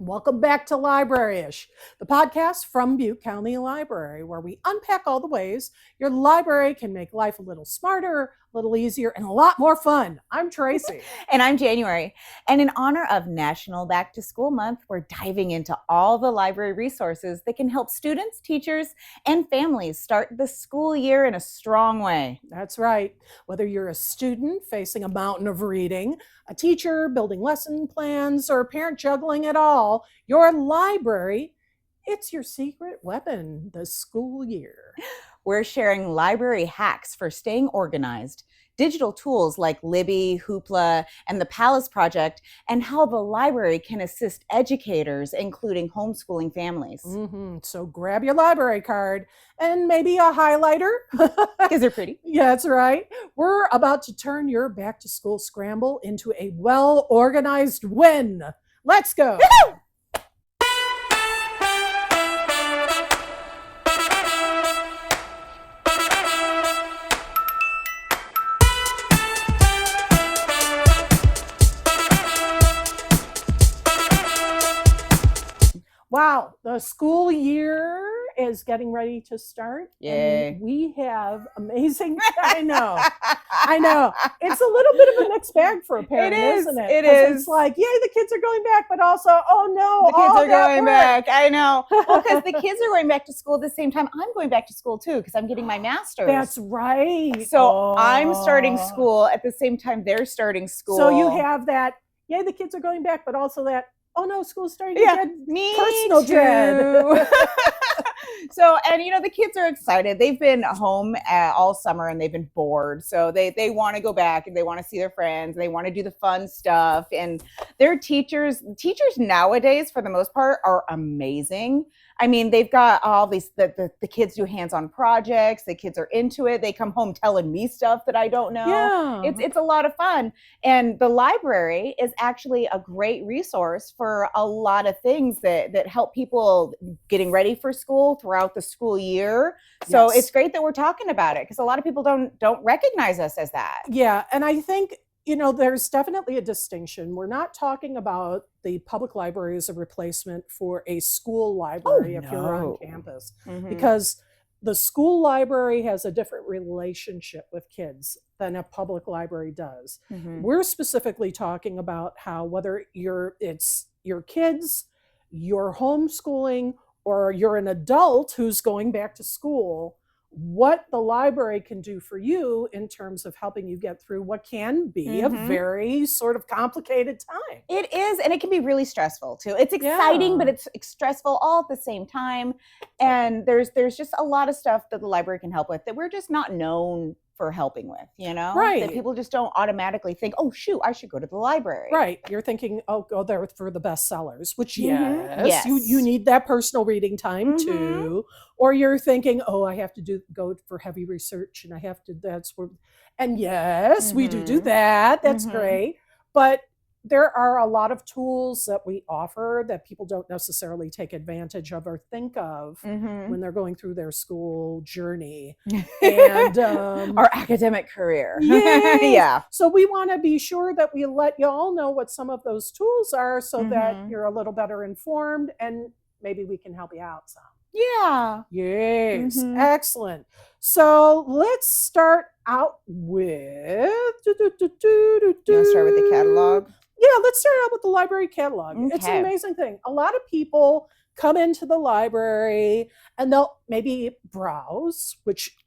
Welcome back to Library-ish, the podcast from Butte County Library, where we unpack all the ways your library can make life a little smarter, a little easier, and a lot more fun. I'm Tracy. And I'm January. And in honor of National Back to School Month, we're diving into all the library resources that can help students, teachers, and families start the school year in a strong way. That's right. Whether you're a student facing a mountain of reading, a teacher building lesson plans, or a parent juggling it all, your library, it's your secret weapon this school year. We're sharing library hacks for staying organized, digital tools like Libby, Hoopla, and the Palace Project, and how the library can assist educators, including homeschooling families. So grab your library card and maybe a highlighter. Because they're pretty. Yeah, that's right. We're about to turn your back to school scramble into a well-organized win. Let's go. Woo-hoo! Wow, the school year is getting ready to start. Yay. And we have amazing, I know. It's a little bit of a mixed bag for a parent, isn't it? It is. It's like, yay, the kids are going back, but also, oh no, the kids all are that going work. back. I know. Well, because the kids are going back to school at the same time. I'm going back to school too because I'm getting my master's. That's right. So I'm starting school at the same time they're starting school. So you have that, yay, the kids are going back, but also that, oh no, school's starting to get me personal too. dread. So, and you know, the kids are excited. They've been home all summer and they've been bored. So they want to go back and they want to see their friends. And they want to do the fun stuff. And their teachers nowadays, for the most part, are amazing. I mean, they've got all these, the kids do hands-on projects. The kids are into it. They come home telling me stuff that I don't know. Yeah. It's a lot of fun. And the library is actually a great resource for a lot of things that help people getting ready for school throughout the school year. So Yes. it's great that we're talking about it because a lot of people don't recognize us as that. Yeah, and I think, there's definitely a distinction. We're not talking about the public library as a replacement for a school library if you're on campus, because the school library has a different relationship with kids than a public library does. We're specifically talking about how whether it's your kids, you're homeschooling, or you're an adult who's going back to school, what the library can do for you in terms of helping you get through what can be a very sort of complicated time. It is, and it can be really stressful too. It's exciting, but it's stressful all at the same time. And there's just a lot of stuff that the library can help with that we're just not known for helping with, Right. That people just don't automatically think, oh, shoot, I should go to the library. Right. You're thinking, oh, go there for the bestsellers, which Yes. you need that personal reading time too. Or you're thinking, oh, I have to go for heavy research and and yes, we do that. That's great. But there are a lot of tools that we offer that people don't necessarily take advantage of or think of when they're going through their school journey and our academic career. Yeah. So we want to be sure that we let you all know what some of those tools are so that you're a little better informed and maybe we can help you out some. Yeah. Yes. Excellent. So let's start out with. You want to start with the catalog? Yeah, let's start out with the library catalog. Okay. It's an amazing thing. A lot of people come into the library and they'll maybe browse, which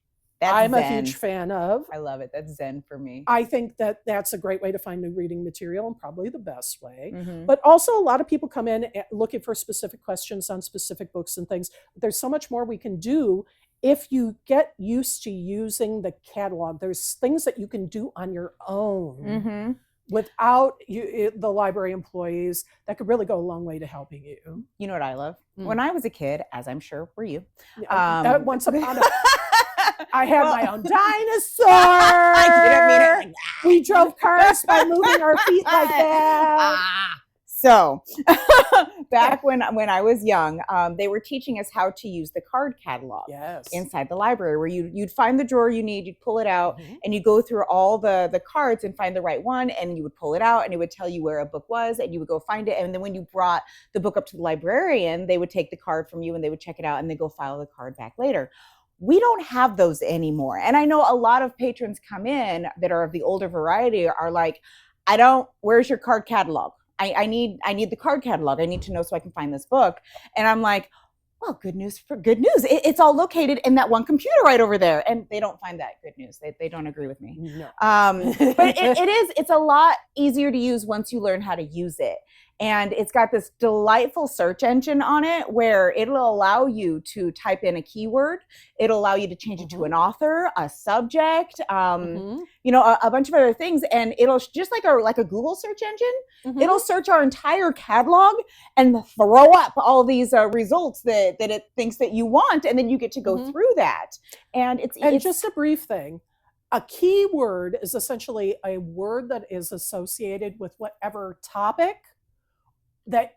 I'm a huge fan of. I love it. That's zen for me. I think that's a great way to find new reading material and probably the best way. But also a lot of people come in looking for specific questions on specific books and things. There's so much more we can do if you get used to using the catalog. There's things that you can do on your own without the library employees that could really go a long way to helping you. You know what I love? When I was a kid, as I'm sure were you. Once upon a I had my own dinosaur. I didn't mean it like that. We drove cars by moving our feet like that. So back when I was young, they were teaching us how to use the card catalog inside the library, where you'd find the drawer you need, you'd pull it out, and you go through all the cards and find the right one, and you would pull it out, and it would tell you where a book was, and you would go find it. And then when you brought the book up to the librarian, they would take the card from you and they would check it out and they go file the card back later. We don't have those anymore. And I know a lot of patrons come in that are of the older variety are like, where's your card catalog? I need the card catalog. I need to know so I can find this book. And I'm like, well, good news. It's all located in that one computer right over there. And they don't find that good news. They don't agree with me. No. But it's a lot easier to use once you learn how to use it. And it's got this delightful search engine on it where it'll allow you to type in a keyword. It'll allow you to change it to an author, a subject, you know, a bunch of other things. And it'll just like a Google search engine. It'll search our entire catalog and throw up all these results that it thinks that you want. And then you get to go through that. And it's just a brief thing. A keyword is essentially a word that is associated with whatever topic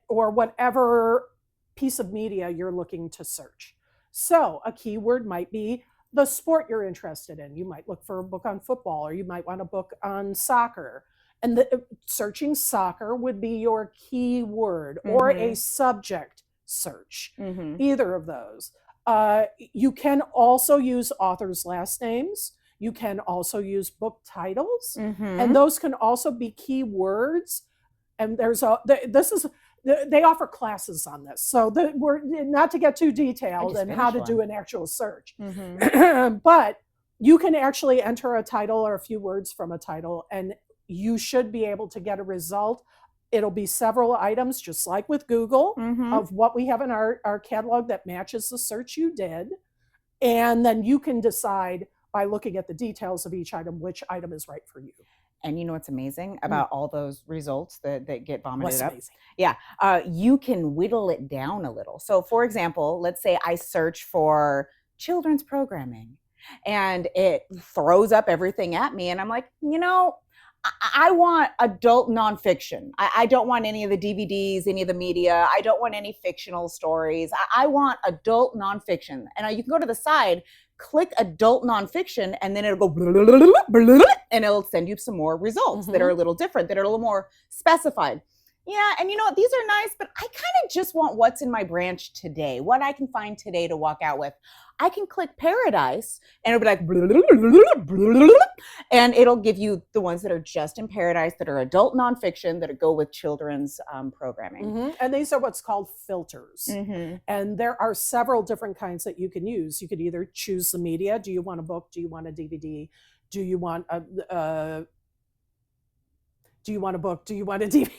or whatever piece of media you're looking to search. So a keyword might be the sport you're interested in. You might look for a book on football, or you might want a book on soccer. And searching soccer would be your keyword, or a subject search, either of those. You can also use authors' last names. You can also use book titles, and those can also be keywords. And they offer classes on this, so we're not to get too detailed and how to do an actual search. But you can actually enter a title or a few words from a title, and you should be able to get a result. It'll be several items, just like with Google, of what we have in our catalog that matches the search you did. And then you can decide by looking at the details of each item, which item is right for you. And you know what's amazing about all those results that get vomited up? Amazing? Yeah, you can whittle it down a little. So for example, let's say I search for children's programming and it throws up everything at me. And I'm like, you know, I want adult nonfiction. I don't want any of the DVDs, any of the media. I don't want any fictional stories. I want adult nonfiction. And you can go to the side, click adult nonfiction, and then it'll go and it'll send you some more results that are a little different, that are a little more specified. Yeah, and you know what? These are nice, but I kind of just want what's in my branch today, what I can find today to walk out with. I can click Paradise, and it'll be like, and it'll give you the ones that are just in Paradise, that are adult nonfiction, that go with children's programming. And these are what's called filters. And there are several different kinds that you can use. You could either choose the media. Do you want a book? Do you want a DVD? Do you want a book? Do you want a DVD?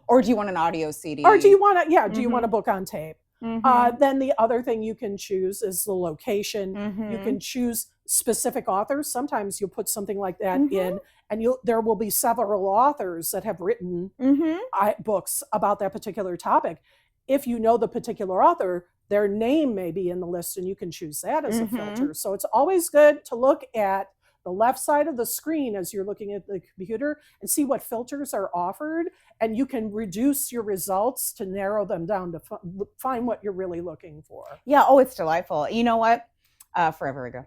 Or do you want an audio CD? Or do you want do you want a book on tape? Then the other thing you can choose is the location. You can choose specific authors. Sometimes you'll put something like that in, and there will be several authors that have written books about that particular topic. If you know the particular author, their name may be in the list, and you can choose that as a filter. So it's always good to look at the left side of the screen as you're looking at the computer and see what filters are offered, and you can reduce your results to narrow them down to find what you're really looking for. Yeah. Oh, it's delightful. You know what? Forever ago,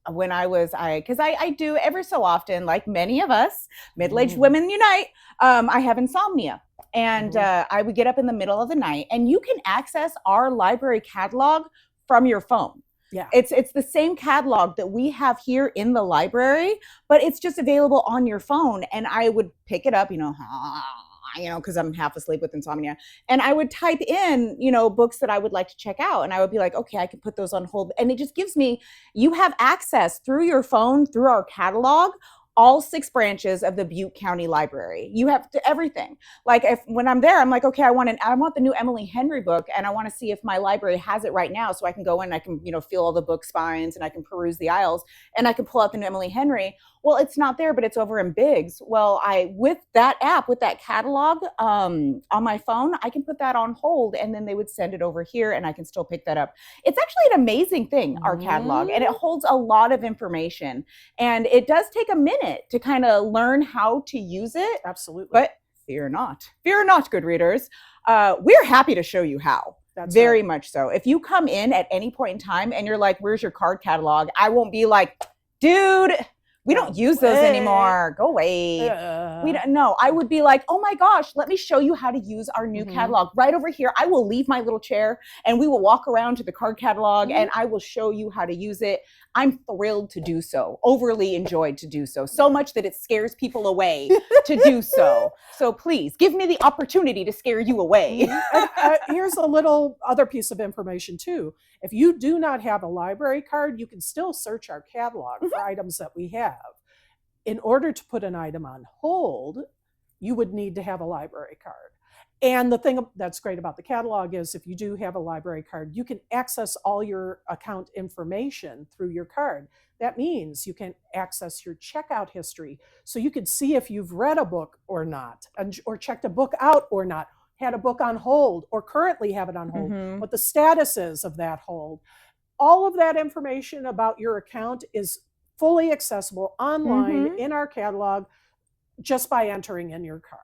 when because I do every so often, like many of us, middle-aged women unite, I have insomnia. And I would get up in the middle of the night, and you can access our library catalog from your phone. Yeah. It's the same catalog that we have here in the library, but it's just available on your phone. And I would pick it up, because I'm half asleep with insomnia. And I would type in, books that I would like to check out. And I would be like, okay, I can put those on hold. And it just gives me, you have access through your phone, through our catalog, all 6 branches of the Butte County Library. You have everything. Like when I'm there, I'm like, okay, I want the new Emily Henry book, and I want to see if my library has it right now, so I can go in and I can, feel all the book spines, and I can peruse the aisles, and I can pull out the new Emily Henry. Well, it's not there, but it's over in Biggs. Well, with that app, with that catalog on my phone, I can put that on hold, and then they would send it over here, and I can still pick that up. It's actually an amazing thing, our catalog, and it holds a lot of information. And it does take a minute to kind of learn how to use it. Absolutely. But fear not, good readers. We're happy to show you how. That's very right. much so. If you come in at any point in time and you're like, where's your card catalog? I won't be like, dude, we don't use those anymore. Go away. We don't know. I would be like, oh my gosh, let me show you how to use our new catalog right over here. I will leave my little chair and we will walk around to the card catalog and I will show you how to use it. I'm thrilled to do so, overly enjoyed to do so, so much that it scares people away to do so. So please give me the opportunity to scare you away. Here's a little other piece of information too. If you do not have a library card, you can still search our catalog for items that we have. In order to put an item on hold, you would need to have a library card. And the thing that's great about the catalog is if you do have a library card, you can access all your account information through your card. That means you can access your checkout history. So you can see if you've read a book or not, or checked a book out or not, had a book on hold or currently have it on hold, what the status is of that hold. All of that information about your account is fully accessible online in our catalog just by entering in your card.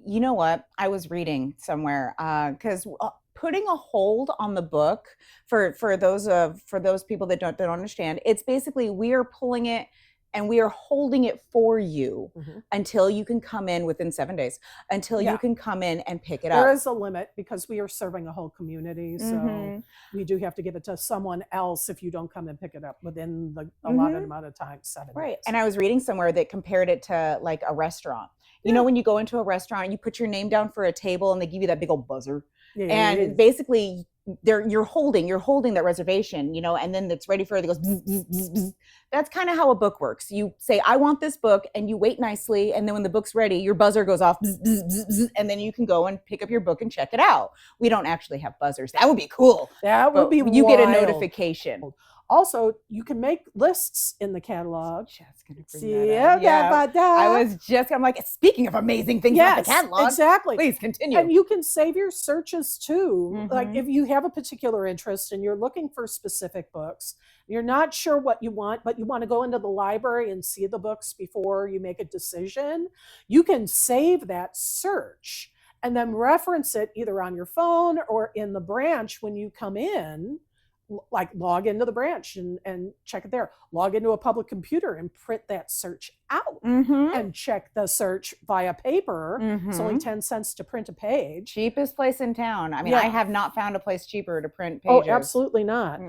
You know what? I was reading somewhere because putting a hold on the book for those people that don't understand, it's basically we are pulling it and we are holding it for you until you can come in within 7 days, until you can come in and pick it up. There is a limit because we are serving a whole community. So we do have to give it to someone else if you don't come and pick it up within the allotted amount of time, 7 days. And I was reading somewhere that compared it to like a restaurant. You know, when you go into a restaurant, you put your name down for a table and they give you that big old buzzer. And basically you're holding that reservation, you know, and then it's ready for it. It goes bzz, bzz, bzz, bzz. That's kind of how a book works. You say, I want this book, and you wait nicely, and then when the book's ready, your buzzer goes off, bzz, bzz, bzz, bzz, and then you can go and pick up your book and check it out. We don't actually have buzzers. That would be cool. That would be you wild. get a notification. Also, you can make lists in the catalog. Just gonna bring that up. I was just, I'm like, speaking of amazing things about the catalog. Exactly. Please continue. And you can save your searches too. Like if you have a particular interest and you're looking for specific books, you're not sure what you want, but you want to go into the library and see the books before you make a decision, you can save that search and then reference it either on your phone or in the branch when you come in. Like log into the branch and check it there. Log into a public computer and print that search out and check the search via paper. It's only 10 cents to print a page. Cheapest place in town. I mean, I have not found a place cheaper to print pages. Oh, absolutely not.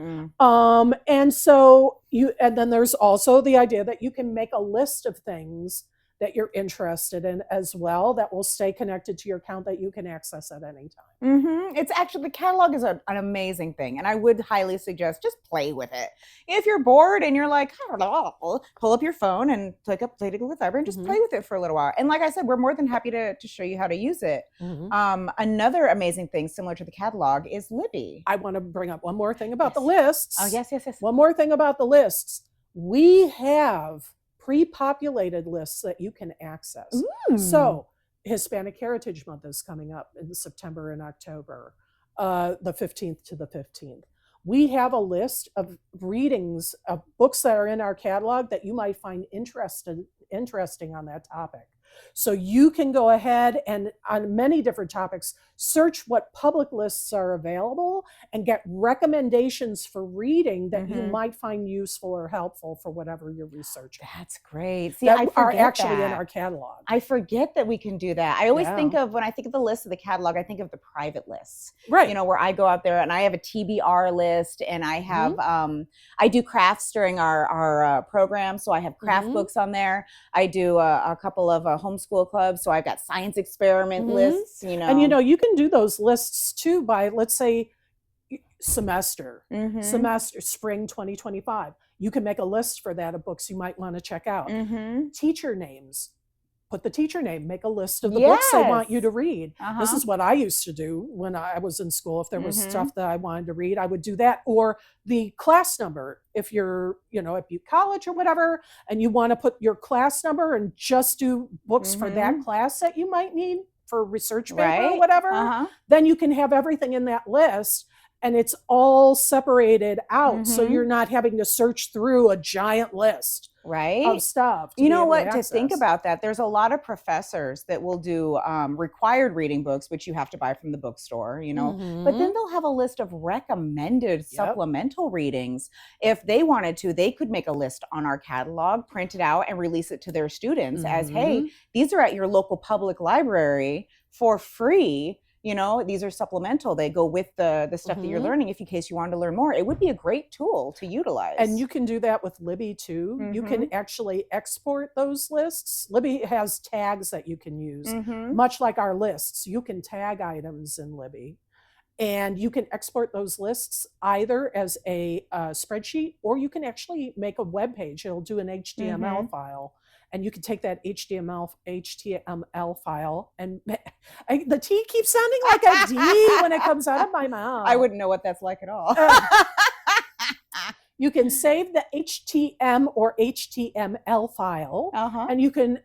And so and then there's also the idea that you can make a list of things that you're interested in as well that will stay connected to your account that you can access at any time. It's actually, the catalog is an amazing thing. And I would highly suggest just play with it. If you're bored and you're like, I don't know, pull up your phone and click up Play to Go with Library and just play with it for a little while. And like I said, we're more than happy to show you how to use it. Another amazing thing similar to the catalog is Libby. I want to bring up one more thing about the lists. Oh, yes. One more thing about the lists. We have pre-populated lists that you can access. So Hispanic Heritage Month is coming up in September and October, the 15th to the 15th. We have a list of readings of books that are in our catalog that you might find interesting on that topic. So you can go ahead and on many different topics, search what public lists are available and get recommendations for reading that you might find useful or helpful for whatever you're researching. That's great. See, that are actually in our catalog. I forget that we can do that. I always think of, when I think of the list of the catalog, I think of the private lists. Right. You know, where I go out there and I have a TBR list and I have, I do crafts during our program. So I have craft books on there. I do a couple of homeschool clubs. So I've got science experiment lists, you know. And, you know, you can do those lists too by, let's say, semester, spring 2025. You can make a list for that of books you might want to check out. Teacher names. Put the teacher name, make a list of the books they want you to read. This is what I used to do when I was in school. If there was stuff that I wanted to read, I would do that. Or the class number. If you're, you know, at Butte College or whatever, and you want to put your class number and just do books for that class that you might need for research paper or whatever, then you can have everything in that list. and it's all separated out. So you're not having to search through a giant list of stuff. You know what, to think about that, there's a lot of professors that will do required reading books, which you have to buy from the bookstore, you know, but then they'll have a list of recommended supplemental readings. If they wanted to, they could make a list on our catalog, print it out, and release it to their students as, hey, these are at your local public library for free. You know, these are supplemental. They go with the stuff that you're learning if in case you wanted to learn more. It would be a great tool to utilize. And you can do that with Libby too. You can actually export those lists. Libby has tags that you can use, much like our lists. You can tag items in Libby. And you can export those lists either as a spreadsheet, or you can actually make a web page. It'll do an HTML file. And you can take that HTML file, and the T keeps sounding like a D when it comes out of my mouth. I wouldn't know what that's like at all. You can save the HTML or HTML file, and you can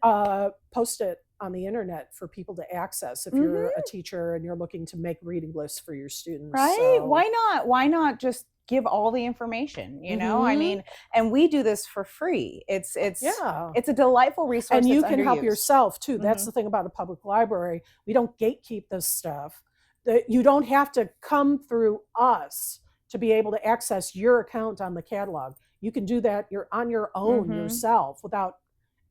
post it on the internet for people to access if you're a teacher and you're looking to make reading lists for your students. Right? So, why not just give all the information, you know? I mean, and we do this for free. It's a delightful resource. And you can help yourself too. That's the thing about a public library. We don't gatekeep this stuff. You don't have to come through us to be able to access your account on the catalog. You can do that. You're on your own yourself without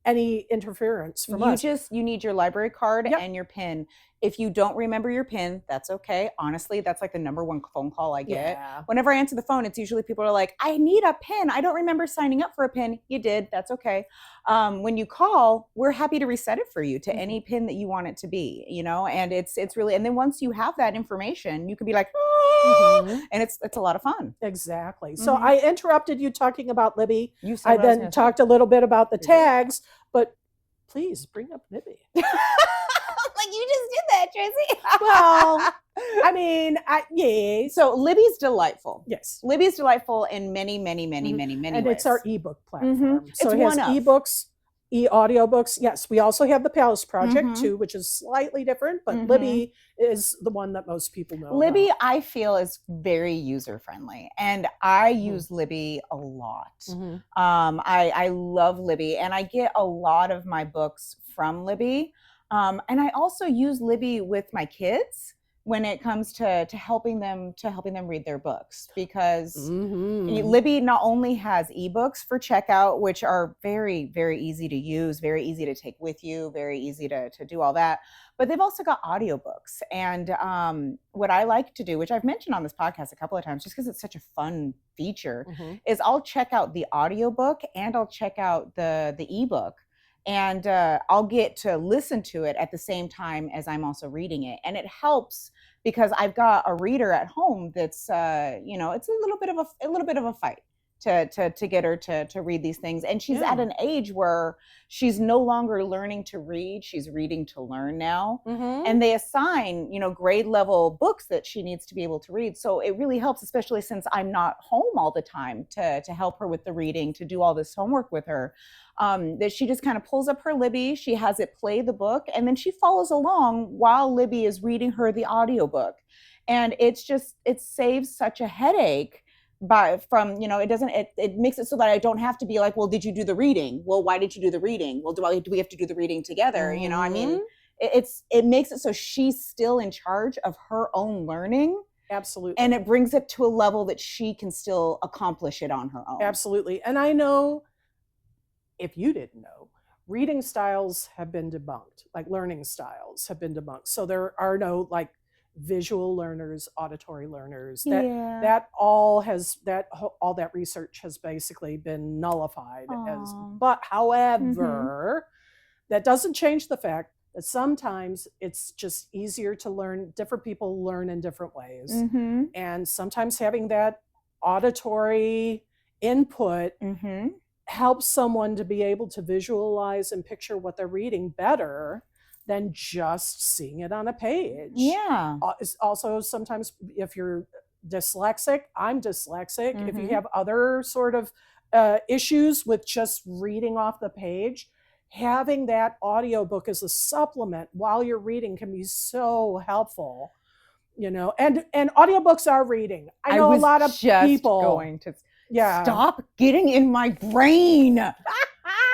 any interference from us. You need your library card and your PIN. If you don't remember your PIN, that's okay. Honestly, that's like the number one phone call I get. Whenever I answer the phone, it's usually people are like, I need a PIN. I don't remember signing up for a PIN. You did. That's okay. When you call, we're happy to reset it for you to any PIN that you want it to be, you know, and it's really, and then once you have that information, you can be like, and it's a lot of fun. Exactly. So I interrupted you talking about Libby. I then talked a little bit about the tags, but please bring up Libby. Like you just did that, Tracy. Well, I mean, yeah. So Libby's delightful. Yes. Libby's delightful in many ways. And it's our ebook platform. So it has ebooks, e-audiobooks. Yes, we also have the Palace Project too, which is slightly different, but Libby is the one that most people know Libby, about. I feel, is very user-friendly, and I use Libby a lot. I love Libby, and I get a lot of my books from Libby. And I also use Libby with my kids when it comes to helping them read their books, because Libby not only has ebooks for checkout, which are very, very easy to use, very easy to take with you, very easy to do all that, but they've also got audiobooks. And what I like to do, which I've mentioned on this podcast a couple of times, just because it's such a fun feature, is I'll check out the audiobook and I'll check out the ebook. And I'll get to listen to it at the same time as I'm also reading it. And it helps because I've got a reader at home that's, you know, it's a little bit of a fight to get her to read these things. And she's at an age where she's no longer learning to read. She's reading to learn now. And they assign, you know, grade level books that she needs to be able to read. So it really helps, especially since I'm not home all the time to help her with the reading, to do all this homework with her. That she just kind of pulls up her Libby, she has it play the book, and then she follows along while Libby is reading her the audiobook. And it saves such a headache from, you know, it makes it so that I don't have to be like, well, did you do the reading? Well, why did you do the reading? Well, do we have to do the reading together? You know, I mean, it makes it so she's still in charge of her own learning. Absolutely. And it brings it to a level that she can still accomplish it on her own. Absolutely. And I know, if you didn't know, reading styles have been debunked, like learning styles have been debunked. So there are no like visual learners, auditory learners. That all that research has basically been nullified. But however, that doesn't change the fact that sometimes it's just easier to learn. Different people learn in different ways. And sometimes having that auditory input helps someone to be able to visualize and picture what they're reading better than just seeing it on a page. Also, sometimes if you're dyslexic, I'm dyslexic. If you have other sort of issues with just reading off the page, having that audiobook as a supplement while you're reading can be so helpful. you know, and audiobooks are reading. I know was a lot of just people going to yeah. stop getting in my brain.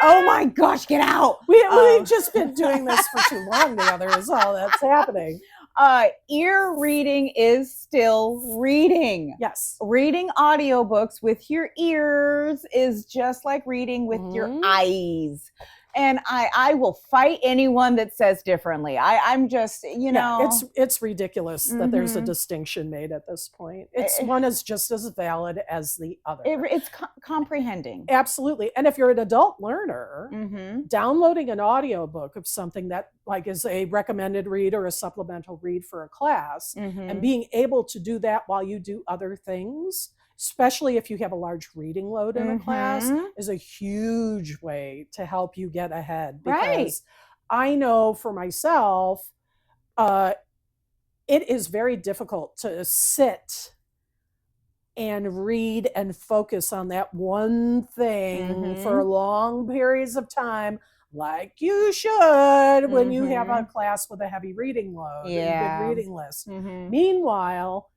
Oh my gosh, get out. We've just been doing this for too long together is all that's happening. Ear reading is still reading. Yes. Reading audiobooks with your ears is just like reading with your eyes. And I will fight anyone that says differently. I'm just, you know. It's ridiculous that there's a distinction made at this point. One is just as valid as the other. It's comprehending. Absolutely. And if you're an adult learner, downloading an audiobook of something that like is a recommended read or a supplemental read for a class and being able to do that while you do other things, especially if you have a large reading load in a class, is a huge way to help you get ahead. Because I know for myself, it is very difficult to sit and read and focus on that one thing for long periods of time, like you should when you have a class with a heavy reading load and big reading list. Meanwhile,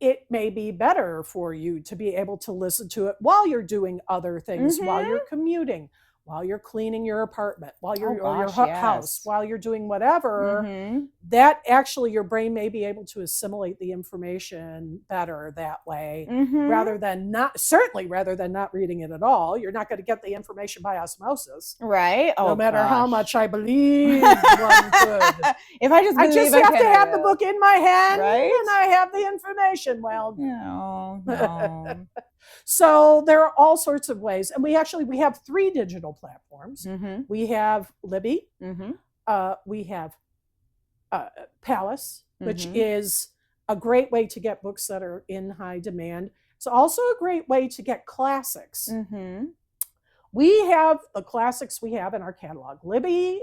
it may be better for you to be able to listen to it while you're doing other things, while you're commuting, while you're cleaning your apartment, while you're or your house, while you're doing whatever. That actually your brain may be able to assimilate the information better that way, rather than not reading it at all. You're not going to get the information by osmosis, right? No matter how much I believe one could. If I just have to have the book in my hand, right? And I have the information. Well, no. So there are all sorts of ways, and we have 3 digital platforms. We have Libby, we have Palace, which is a great way to get books that are in high demand. It's also a great way to get classics. We have the classics we have in our catalog. Libby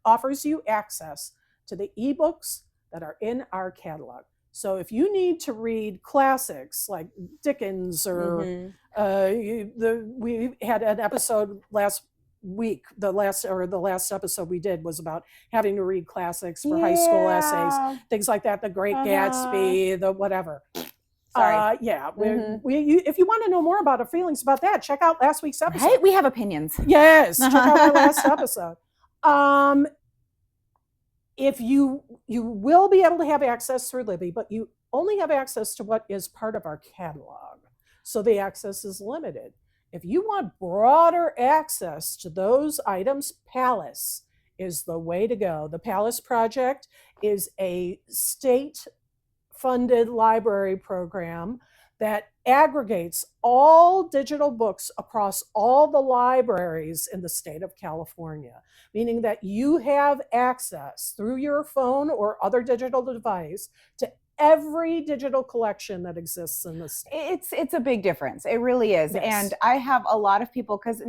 offers you access to the ebooks that are in our catalog. So if you need to read classics like Dickens or we had an episode last week, the last episode we did was about having to read classics for high school essays, things like that, The Great Gatsby, the whatever. Sorry. If you want to know more about our feelings about that, check out last week's episode. Right? We have opinions. Yes, check out our last episode. If you will be able to have access through Libby, but you only have access to what is part of our catalog. So the access is limited. If you want broader access to those items, Palace is the way to go. The Palace Project is a state-funded library program that aggregates all digital books across all the libraries in the state of California, meaning that you have access through your phone or other digital device to every digital collection that exists in the state. It's a big difference. It really is. Yes. And I have a lot of people, because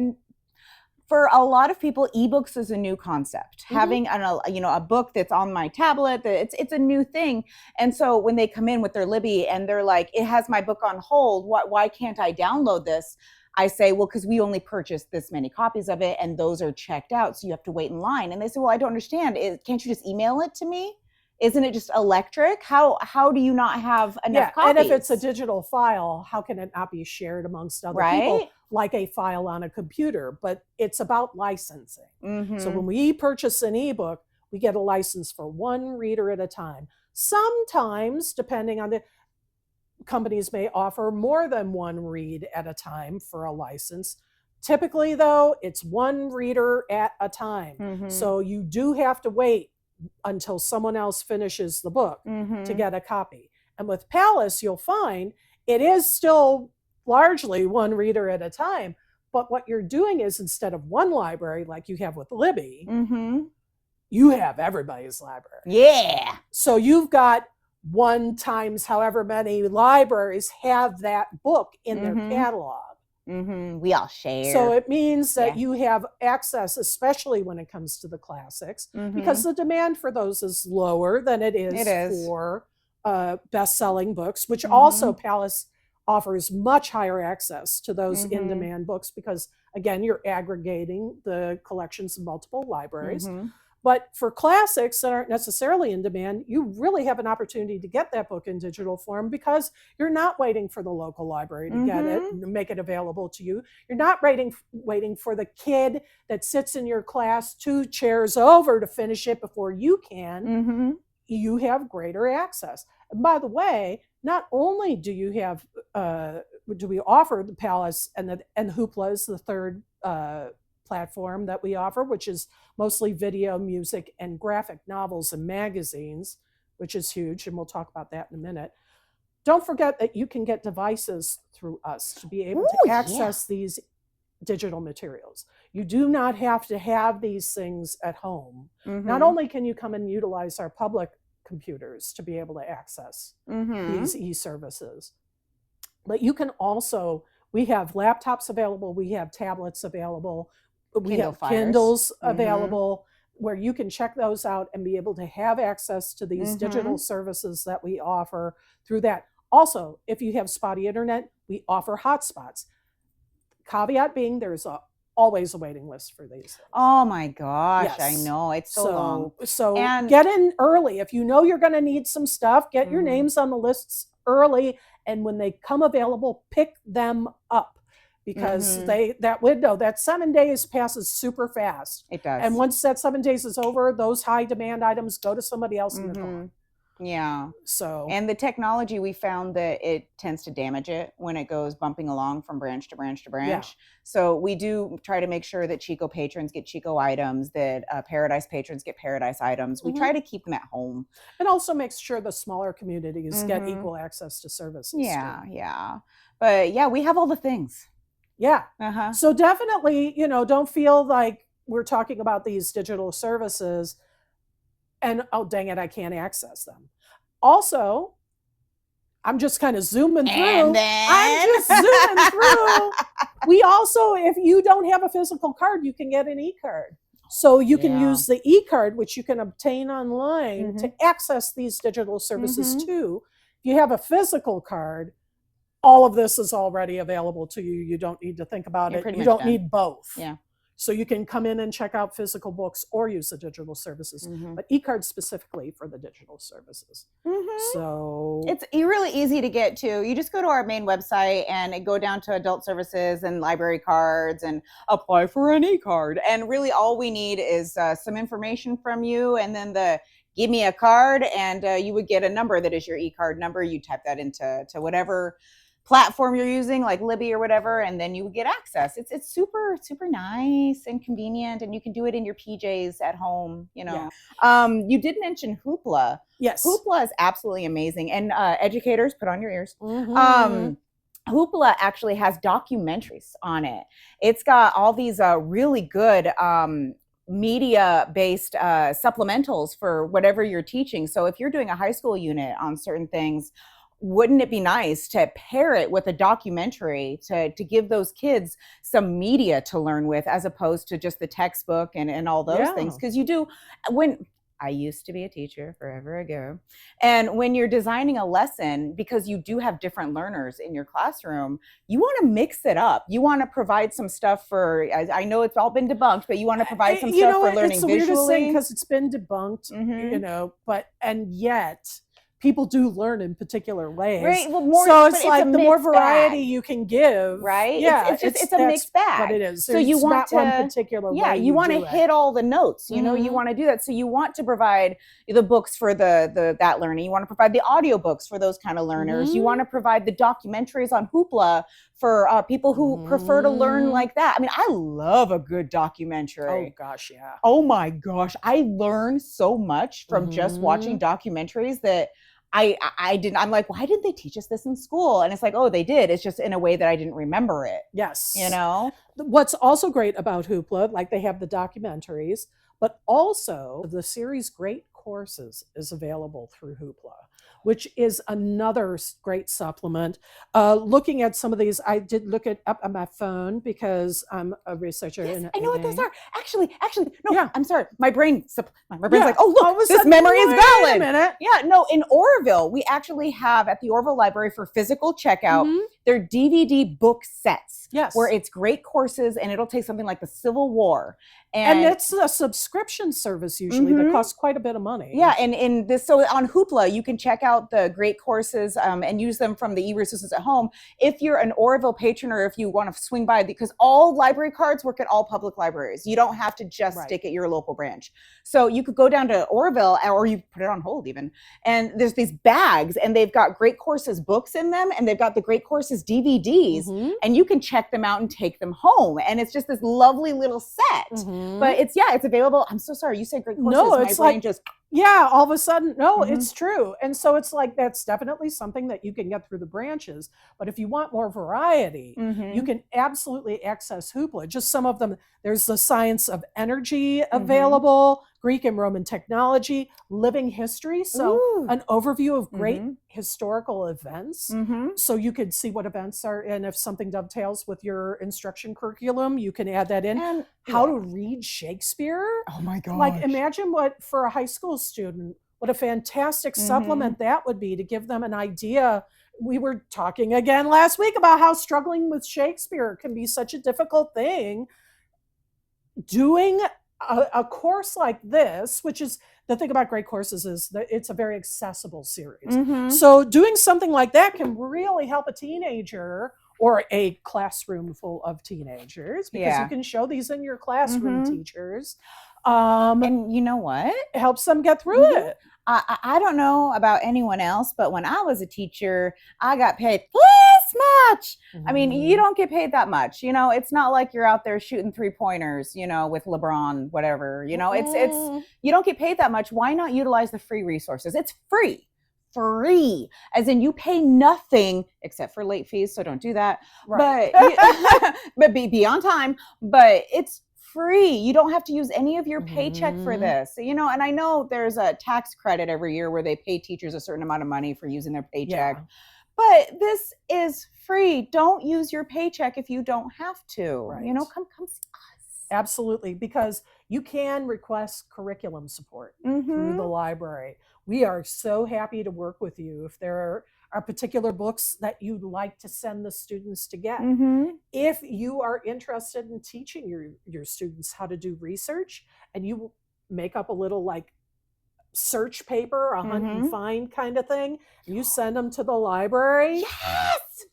for a lot of people, ebooks is a new concept. Having a book that's on my tablet, it's a new thing. And so when they come in with their Libby and they're like, it has my book on hold, why can't I download this? I say, well, because we only purchased this many copies of it and those are checked out, so you have to wait in line. And they say, well, I don't understand. Can't you just email it to me? Isn't it just electric? How do you not have enough copies? And if it's a digital file, how can it not be shared amongst other people like a file on a computer? But it's about licensing. So when we purchase an ebook, we get a license for one reader at a time. Sometimes, depending on the companies, may offer more than one read at a time for a license. Typically, though, it's one reader at a time. So you do have to wait until someone else finishes the book to get a copy. And with Palace, you'll find it is still largely one reader at a time. But what you're doing is, instead of one library like you have with Libby, you have everybody's library. Yeah. So you've got 1 times however many libraries have that book in their catalog. We all share. So it means that you have access, especially when it comes to the classics, because the demand for those is lower than it is for best-selling books, which also Palace offers much higher access to those in-demand books because, again, you're aggregating the collections of multiple libraries. But for classics that aren't necessarily in demand, you really have an opportunity to get that book in digital form because you're not waiting for the local library to get it and make it available to you. You're not waiting for the kid that sits in your class 2 chairs over to finish it before you can. You have greater access. And by the way, not only do you have do we offer the Palace, and Hoopla is the third platform that we offer, which is mostly video, music, and graphic novels and magazines, which is huge, and we'll talk about that in a minute. Don't forget that you can get devices through us to be able to access these digital materials. You do not have to have these things at home. Not only can you come and utilize our public computers to be able to access these e-services, but you can also, we have laptops available, we have tablets available, we have Kindles available, where you can check those out and be able to have access to these digital services that we offer through that. Also, if you have spotty internet, we offer hotspots. Caveat being, there's always a waiting list for these. Oh my gosh, I know, it's so long. So get in early. If you know you're going to need some stuff, get your names on the lists early, and when they come available, pick them up, because that window, that 7 days passes super fast. It does. And once that 7 days is over, those high demand items go to somebody else in the car. Yeah. So, and the technology, we found that it tends to damage it when it goes bumping along from branch to branch to branch. Yeah. So we do try to make sure that Chico patrons get Chico items, that Paradise patrons get Paradise items. We try to keep them at home. And also makes sure the smaller communities get equal access to services. Yeah, too. yeah. But yeah, we have all the things. Yeah. So definitely, don't feel like we're talking about these digital services and, oh, dang it, I can't access them. Also, I'm just kind of zooming through. We also, if you don't have a physical card, you can get an e-card. So you can use the e-card, which you can obtain online, to access these digital services too. If you have a physical card, all of this is already available to you. You don't need to think about it. You don't need both. Yeah. So you can come in and check out physical books or use the digital services, but e-cards specifically for the digital services. So it's really easy to get to. You just go to our main website and go down to adult services and library cards and apply for an e-card. And really all we need is some information from you, and then give me a card, and you would get a number that is your e-card number. You type that into whatever platform you're using, like Libby or whatever, and then you would get access. It's super, super nice and convenient, and you can do it in your PJs at home, You did mention Hoopla. Yes. Hoopla is absolutely amazing. And educators, put on your ears. Hoopla actually has documentaries on it. It's got all these really good media-based supplementals for whatever you're teaching. So if you're doing a high school unit on certain things, wouldn't it be nice to pair it with a documentary to give those kids some media to learn with, as opposed to just the textbook and all those things? Because when I used to be a teacher forever ago, and when you're designing a lesson, because you do have different learners in your classroom, you want to mix it up. You want to provide some stuff for, I know it's all been debunked, but you want to provide some stuff for learning visually. It's the weirdest thing, because it's been debunked, and yet people do learn in particular ways. Right. Well, so it's like the more variety you can give. Right. Yeah. It's a mixed bag. What it is. So you want one particular way. Yeah. You want to hit all the notes. You want to do that. So you want to provide the books for that learning. You want to provide the audiobooks for those kind of learners. You want to provide the documentaries on Hoopla for people who prefer to learn like that. I mean, I love a good documentary. Oh gosh, yeah. Oh my gosh, I learned so much from just watching documentaries that I didn't. I'm like, why didn't they teach us this in school? And it's like, oh, they did. It's just in a way that I didn't remember it. Yes. What's also great about Hoopla, like they have the documentaries, but also the series Great Courses is available through Hoopla, which is another great supplement. Looking at some of these, I did look it up on my phone because I'm a researcher. Yes, I know what those are. Actually, no, yeah. I'm sorry. My brain's like, oh, look, this sudden, memory is valid. A minute. Yeah, no, in Oroville, we actually have at the Oroville Library for physical checkout, They're DVD book sets. Yes. Where it's great courses, and it'll take something like the Civil War. And it's a subscription service usually that costs quite a bit of money. Yeah, and in this, so on Hoopla, you can check out the great courses and use them from the e-resources at home. If you're an Oroville patron, or if you want to swing by, because all library cards work at all public libraries. You don't have to just stick at your local branch. So you could go down to Oroville, or you put it on hold even, and there's these bags, and they've got great courses books in them, and they've got the great courses DVDs, and you can check them out and take them home. And it's just this lovely little set. But it's available. I'm so sorry. You said great courses. No, it's My brain just all of a sudden, it's true. And so it's like, that's definitely something that you can get through the branches. But if you want more variety, you can absolutely access Hoopla. Just some of them. There's the science of energy available, Greek and Roman technology, living history. So an overview of great historical events. So you could see what events are, and if something dovetails with your instruction curriculum, you can add that in. And how to read Shakespeare. Oh my gosh. Like, imagine what, for a high school student, what a fantastic supplement that would be to give them an idea. We were talking again last week about how struggling with Shakespeare can be such a difficult thing. Doing a course like this, which is the thing about great courses, is that it's a very accessible series. So doing something like that can really help a teenager or a classroom full of teenagers, because you can show these in your classroom teachers. And you know what? It helps them get through it. I don't know about anyone else, but when I was a teacher, I got paid this much. I mean, you don't get paid that much. You know, it's not like you're out there shooting 3-pointers, you know, with LeBron, whatever. You know, it's you don't get paid that much. Why not utilize the free resources? It's free. As in, you pay nothing except for late fees, so don't do that. But be on time. But it's free. You don't have to use any of your paycheck for this, you know. And I know there's a tax credit every year where they pay teachers a certain amount of money for using their paycheck, but this is free. Don't use your paycheck if you don't have to. You know, come see us. Absolutely, because you can request curriculum support through the library. We are so happy to work with you. If there are particular books that you'd like to send the students to get, if you are interested in teaching your students how to do research, and you make up a little like search paper, a hunt and find kind of thing, and you send them to the library,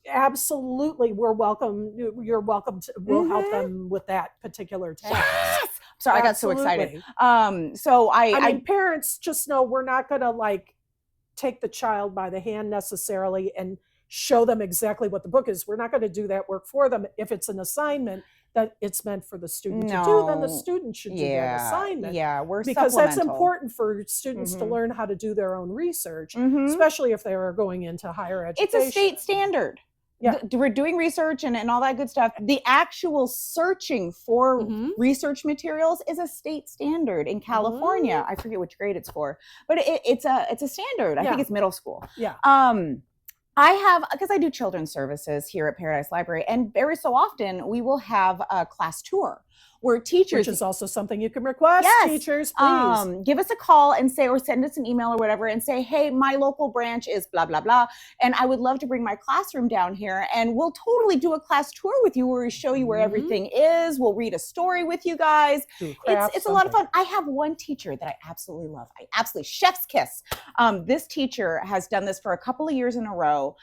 absolutely, you're welcome to, we'll help them with that particular task. Sorry, I got so excited. So I mean, parents, just know we're not going to like take the child by the hand necessarily and show them exactly what the book is. We're not going to do that work for them. If it's an assignment that it's meant for the student to do, then the student should do that assignment. Because that's important for students to learn how to do their own research, especially if they are going into higher education. It's a state standard. We're doing research and all that good stuff. The actual searching for research materials is a state standard in California. I forget which grade it's for, but it's a standard. I think it's middle school. I have, because I do children's services here at Paradise Library, and very so often we will have a class tour where teachers, which is also something you can request. Teachers, please give us a call and say, or send us an email or whatever, and say, hey, my local branch is blah blah blah, and I would love to bring my classroom down here, and we'll totally do a class tour with you where we show you where everything is. We'll read a story with you guys. It's a lot of fun. I have one teacher that I absolutely love. Chef's kiss. This teacher has done this for a couple of years in a row.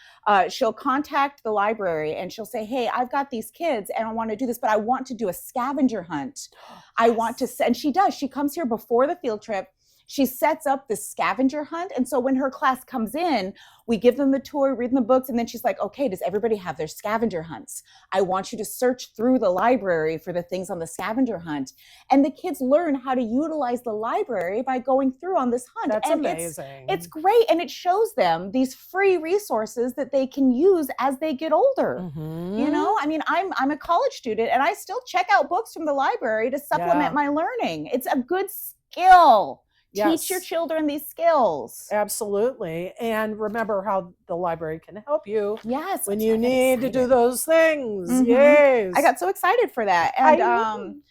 She'll contact the library and she'll say, hey, I've got these kids and I want to do this, but I want to do a scavenger hunt. I want to, and she does. She comes here before the field trip. She sets up this scavenger hunt. And so when her class comes in, we give them the tour, read them the books, and then she's like, okay, does everybody have their scavenger hunts? I want you to search through the library for the things on the scavenger hunt. And the kids learn how to utilize the library by going through on this hunt. That's and amazing. It's great. And it shows them these free resources that they can use as they get older. You know, I mean, I'm a college student and I still check out books from the library to supplement my learning. It's a good skill. Teach your children these skills. Absolutely. And remember how the library can help you when that's you need to do those things. Yes. I got so excited for that. And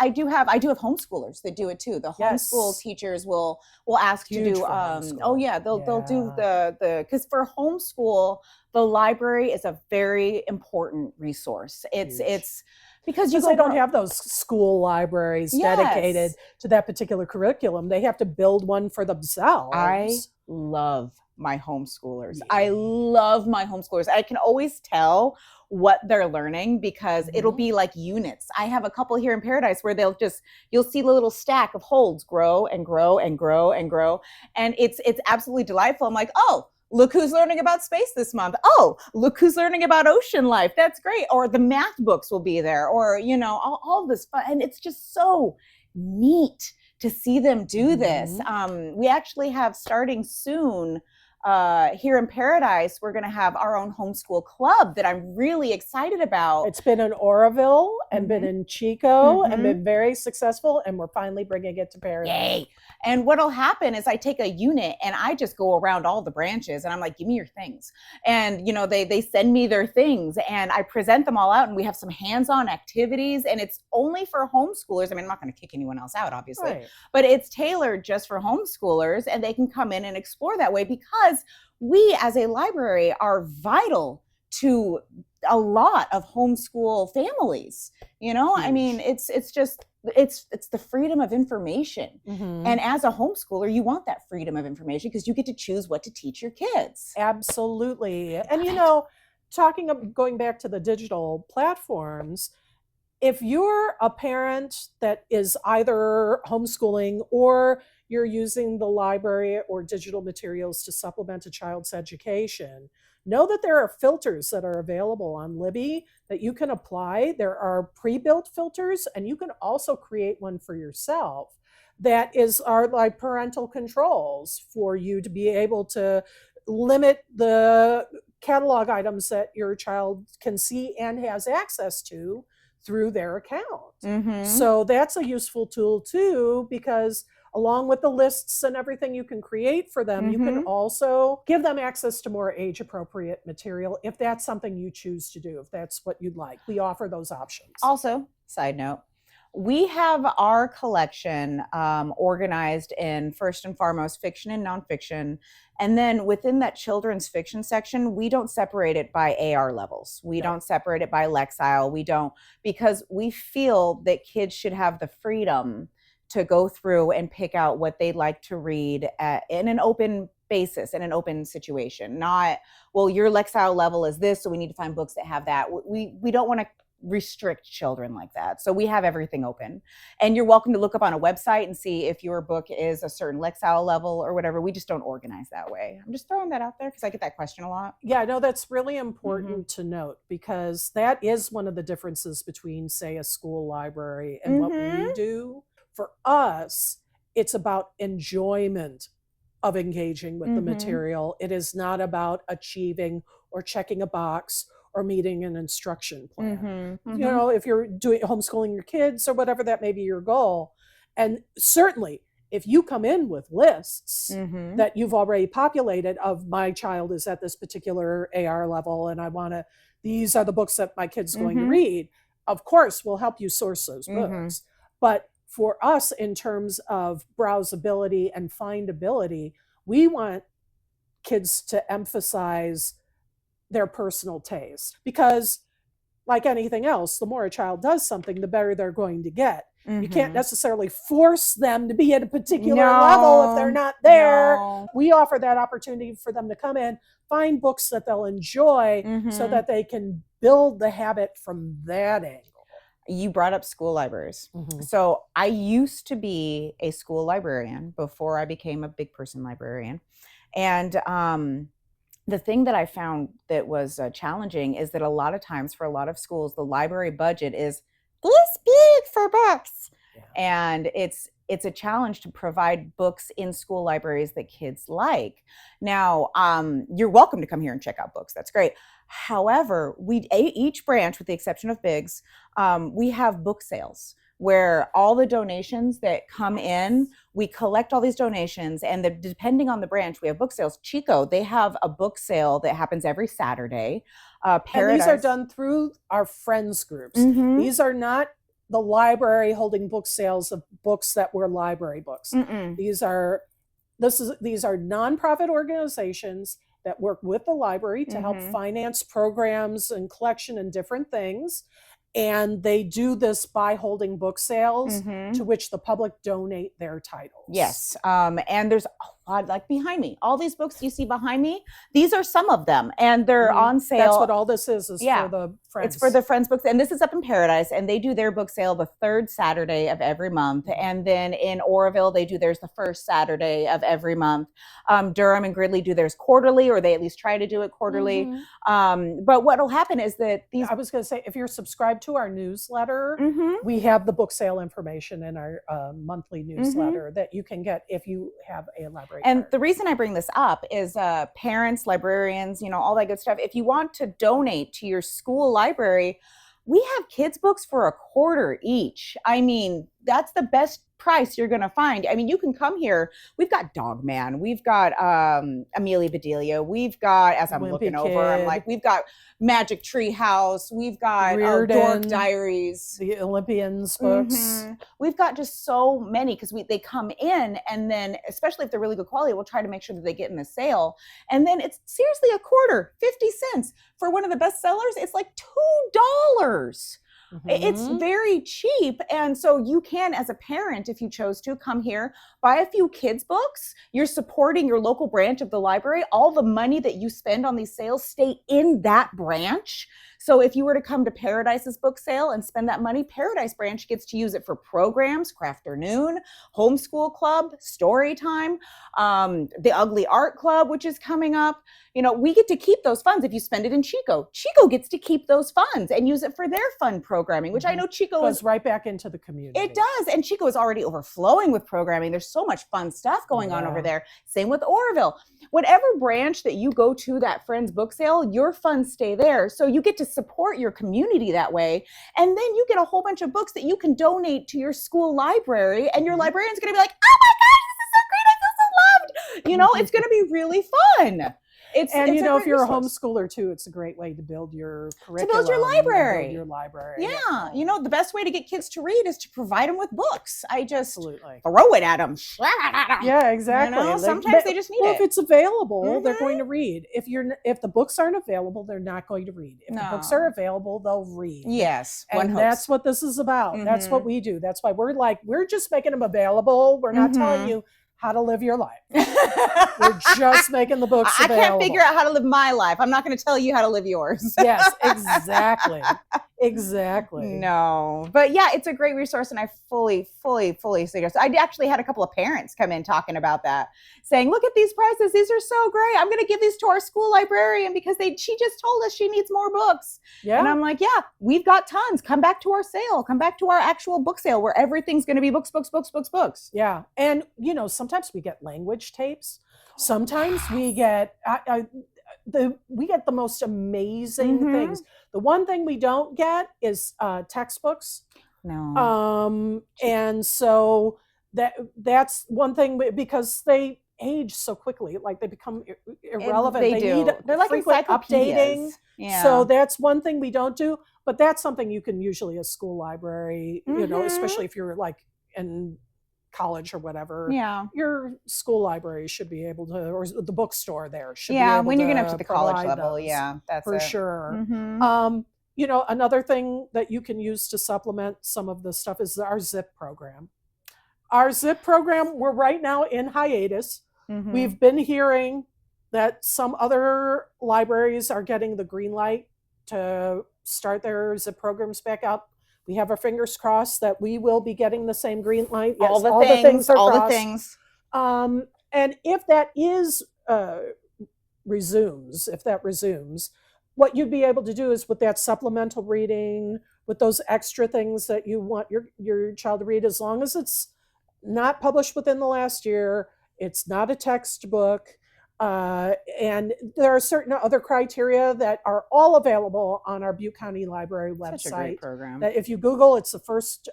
I do have homeschoolers that do it too. The homeschool teachers will ask to do they'll do the because for homeschool, the library is a very important resource. It's because they don't have those school libraries dedicated to that particular curriculum. They have to build one for themselves. I love my homeschoolers. I love my homeschoolers. I can always tell what they're learning because it'll be like units. I have a couple here in Paradise where you'll see the little stack of holds grow and grow and grow and grow. And it's absolutely delightful. I'm like, oh, look who's learning about space this month. Oh, look who's learning about ocean life. That's great. Or the math books will be there, or, all this fun. And it's just so neat to see them do this. We actually have, starting soon, here in Paradise, we're going to have our own homeschool club that I'm really excited about. It's been in Oroville and been in Chico and been very successful, and we're finally bringing it to Paradise. Yay! And what'll happen is I take a unit and I just go around all the branches and I'm like, give me your things. And, they send me their things and I present them all out, and we have some hands-on activities, and it's only for homeschoolers. I mean, I'm not going to kick anyone else out, obviously, but it's tailored just for homeschoolers, and they can come in and explore that way because we as a library are vital to a lot of homeschool families. I mean, it's the freedom of information. And as a homeschooler, you want that freedom of information because you get to choose what to teach your kids. Absolutely. And going back to the digital platforms, if you're a parent that is either homeschooling or you're using the library or digital materials to supplement a child's education, know that there are filters that are available on Libby that you can apply. There are pre-built filters, and you can also create one for yourself that are like parental controls for you to be able to limit the catalog items that your child can see and has access to through their account. So that's a useful tool too, because along with the lists and everything you can create for them, you can also give them access to more age-appropriate material if that's something you choose to do, if that's what you'd like. We offer those options. Also, side note, we have our collection organized in, first and foremost, fiction and nonfiction. And then within that children's fiction section, we don't separate it by AR levels. We don't separate it by Lexile. We don't, because we feel that kids should have the freedom to go through and pick out what they'd like to read in an open basis, in an open situation. Not, well, your Lexile level is this, so we need to find books that have that. We don't want to restrict children like that. So we have everything open. And you're welcome to look up on a website and see if your book is a certain Lexile level or whatever. We just don't organize that way. I'm just throwing that out there because I get that question a lot. Yeah, no, that's really important to note, because that is one of the differences between, say, a school library and what we do. For us, it's about enjoyment of engaging with the material. It is not about achieving or checking a box or meeting an instruction plan. If you're doing homeschooling your kids or whatever, that may be your goal. And certainly, if you come in with lists that you've already populated of, my child is at this particular AR level and these are the books that my kid's going to read, of course, we'll help you source those books. But for us, in terms of browsability and findability, we want kids to emphasize their personal taste, because like anything else, the more a child does something, the better they're going to get. You can't necessarily force them to be at a particular level if they're not there. We offer that opportunity for them to come in, find books that they'll enjoy so that they can build the habit from that angle. You brought up school libraries. So I used to be a school librarian before I became a big person librarian. And the thing that I found that was challenging is that a lot of times for a lot of schools, the library budget is this big for books. And it's a challenge to provide books in school libraries that kids like. Now, you're welcome to come here and check out books. That's great. However, each branch, with the exception of Biggs, we have book sales where all the donations that come in, we collect all these donations, and depending on the branch, we have book sales. Chico, they have a book sale that happens every Saturday. And these are done through our friends groups. These are not the library holding book sales of books that were library books. Mm-mm. These are nonprofit organizations that work with the library to help finance programs and collection and different things. And they do this by holding book sales to which the public donate their titles. Yes. And there's a lot, like behind me, all these books you see behind me, these are some of them, and they're on sale. That's what all this is for the Friends. It's for the Friends books. And this is up in Paradise, and they do their book sale the third Saturday of every month. And then in Oroville, they do theirs the first Saturday of every month. Durham and Gridley do theirs quarterly, or they at least try to do it quarterly. But what will happen is that these... I was going to say, if you're subscribed to our newsletter, we have the book sale information in our monthly newsletter that you can get if you have a library And card. the reason I bring this up is parents, librarians, all that good stuff. If you want to donate to your school library, we have kids' books for $1 each. I mean, that's the best price you're going to find. I mean, you can come here. We've got Dog Man. We've got Amelia Bedelia. We've got, as I'm Wimpy looking Kid. over, I'm like, we've got Magic Tree House. We've got Reardon, Dork Diaries. the Olympians books. We've got just so many because they come in, and then especially if they're really good quality, we'll try to make sure that they get in the sale. And then it's seriously $0.25, 50 cents. For one of the best sellers, it's like $2. It's very cheap. And so you can, as a parent, if you chose to, come here, buy a few kids' books. You're supporting your local branch of the library. All the money that you spend on these sales stay in that branch. So if you were to come to Paradise's book sale and spend that money, Paradise branch gets to use it for programs, Crafternoon, Homeschool Club, Story Time, the Ugly Art Club, which is coming up. We get to keep those funds. If you spend it in Chico, Chico gets to keep those funds and use it for their fun programming, which I know Chico goes right back into the community. It does. And Chico is already overflowing with programming. There's so much fun stuff going on over there. Same with Oroville. Whatever branch that you go to that Friends book sale, your funds stay there. So you get to support your community that way. And then you get a whole bunch of books that you can donate to your school library. And your librarian's going to be like, oh my God, this is so great. I feel so loved. It's going to be really fun. If you're a homeschooler too, it's a great way to build your curriculum. To build your library. Yeah. The best way to get kids to read is to provide them with books. I just Absolutely. throw it at them. Yeah, exactly. Sometimes they just need it. If it's available, they're going to read. If the books aren't available, they're not going to read. If the books are available, they'll read. Yes. And that's what this is about. That's what we do. That's why we're just making them available. We're not telling you how to live your life. We're just making the books available. I can't figure out how to live my life. I'm not going to tell you how to live yours. Yes, exactly. Exactly. No. But yeah, it's a great resource, and I fully suggest it. I actually had a couple of parents come in talking about that, saying, look at these prices. These are so great. I'm going to give these to our school librarian because she just told us she needs more books. Yeah. And I'm like, yeah, we've got tons. Come back to our sale. Come back to our actual book sale where everything's going to be books. Yeah. And, sometimes we get language tapes. Sometimes we get the most amazing things. The one thing we don't get is textbooks. No. And so that's one thing, because they age so quickly, like they become irrelevant. They do. They're like updating. Yeah. So that's one thing we don't do, but that's something you can usually a school library, especially if you're like in college or whatever. Yeah. Your school library should be able to, or the bookstore there should be able when you're to getting up to the college level. Those, that's for it. sure. Another thing that you can use to supplement some of the stuff is our ZIP program. Our ZIP program, we're right now in hiatus. We've been hearing that some other libraries are getting the green light to start their ZIP programs back up. We have our fingers crossed that we will be getting the same green light. Yes, all the things. And if that resumes, what you'd be able to do is with that supplemental reading, with those extra things that you want your child to read, as long as it's not published within the last year, it's not a textbook, and there are certain other criteria that are all available on our Butte County Library website. Such a great program. That if you Google, it's the first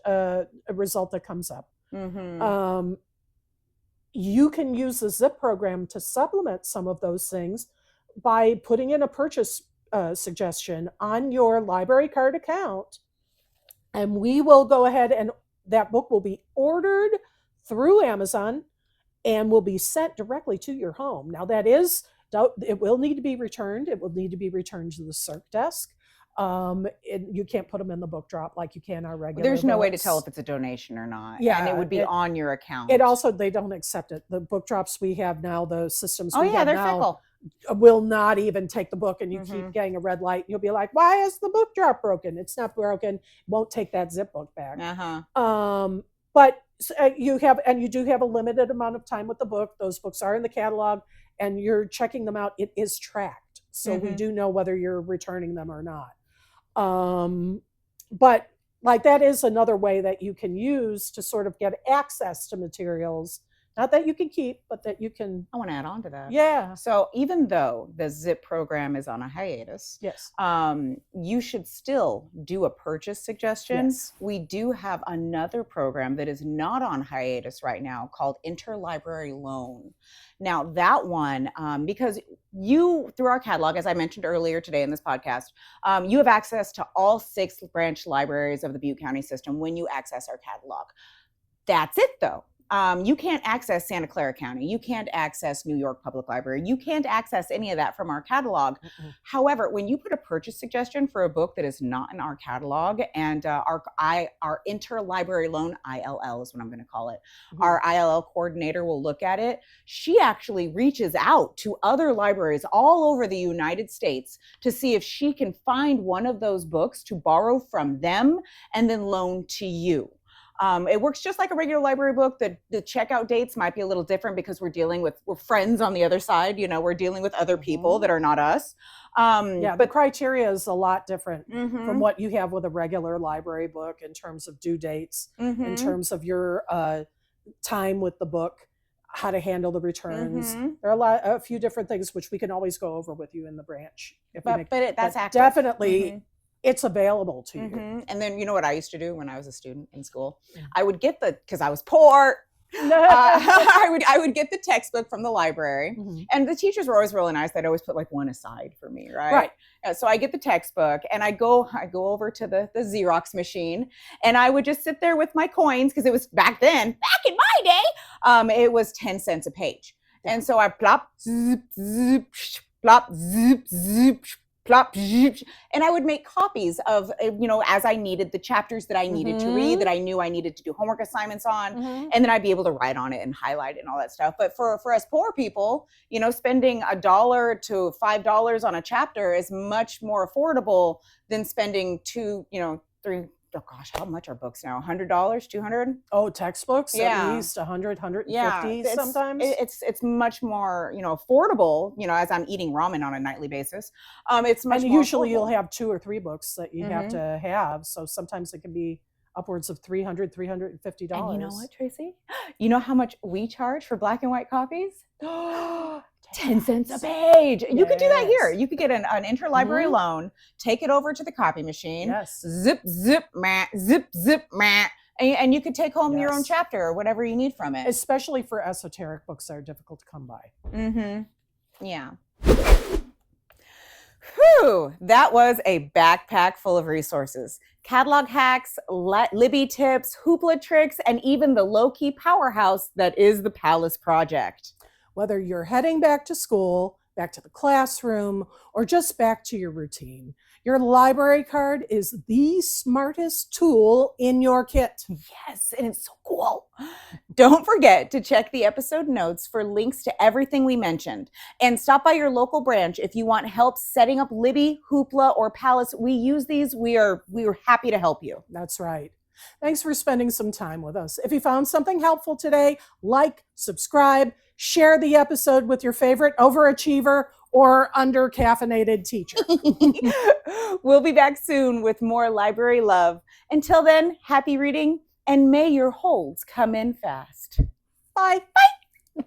result that comes up. You can use the ZIP program to supplement some of those things by putting in a purchase suggestion on your library card account and we will go ahead and that book will be ordered through Amazon and will be sent directly to your home. Now it will need to be returned. It will need to be returned to the CERC desk. You can't put them in the book drop like you can our regular There's no way to books. tell if it's a donation or not. Yeah, and it would be on your account. It also, they don't accept it. The book drops we have now, the systems we have they're now, fickle. will not even take the book, and you keep getting a red light. You'll be like, why is the book drop broken? It's not broken. Won't take that zip book back. But you do have a limited amount of time with the book. Those books are in the catalog, and you're checking them out. It is tracked, so we do know whether you're returning them or not. But like, that is another way that you can use to sort of get access to materials, not that you can keep, but that you can. I want to add on to that. Yeah. So even though the ZIP program is on a hiatus, yes, you should still do a purchase suggestion. Yes. We do have another program that is not on hiatus right now called Interlibrary Loan. Now that one, because you, through our catalog, as I mentioned earlier today in this podcast, you have access to all 6 branch libraries of the Butte County system when you access our catalog. That's it though. You can't access Santa Clara County. You can't access New York Public Library. You can't access any of that from our catalog. However, when you put a purchase suggestion for a book that is not in our catalog, and our interlibrary loan, ILL is what I'm going to call it, our ILL coordinator will look at it. She actually reaches out to other libraries all over the United States to see if she can find one of those books to borrow from them and then loan to you. It works just like a regular library book. The checkout dates might be a little different because we're friends on the other side. You know, we're dealing with other people that are not us. But the criteria is a lot different from what you have with a regular library book in terms of due dates, in terms of your time with the book, how to handle the returns. There are a few different things which we can always go over with you in the branch. That's accurate. Definitely. It's available to you. And then, you know what I used to do when I was a student in school? I would get because I was poor. I would get the textbook from the library, and the teachers were always really nice. They'd always put like one aside for me, right? So I get the textbook, and I go over to the Xerox machine, and I would just sit there with my coins, because it was back in my day, it was 10 cents a page. And so I plop, zip, zip, plop, zip, zip, plop, and I would make copies of, as I needed, the chapters that I needed to read, that I knew I needed to do homework assignments on, and then I'd be able to write on it and highlight it and all that stuff. But for us poor people, spending $1 to $5 on a chapter is much more affordable than spending $2, $3. Oh gosh, how much are books now? $100, $200? Oh, textbooks at least $100, $150 sometimes. It's much more affordable. As I'm eating ramen on a nightly basis, it's much. And more usually affordable. You'll have 2 or 3 books that you have to have. So sometimes it can be upwards of $300, $350. And you know what, Tracy? You know how much we charge for black and white copies? 10 cents a page. You could do that here. You could get an interlibrary loan, take it over to the copy machine, zip, zip, zip, zip, and you could take home your own chapter or whatever you need from it. Especially for esoteric books that are difficult to come by. Yeah. Whew, that was a backpack full of resources. Catalog hacks, Libby tips, hoopla tricks, and even the low-key powerhouse that is the Palace Project. Whether you're heading back to school, back to the classroom, or just back to your routine, your library card is the smartest tool in your kit. Yes, and it's so cool. Don't forget to check the episode notes for links to everything we mentioned. And stop by your local branch if you want help setting up Libby, Hoopla, or Palace. We use these. We are happy to help you. That's right. Thanks for spending some time with us. If you found something helpful today, like, subscribe, share the episode with your favorite overachiever or under-caffeinated teacher. We'll be back soon with more library love. Until then, happy reading, and may your holds come in fast. Bye. Bye.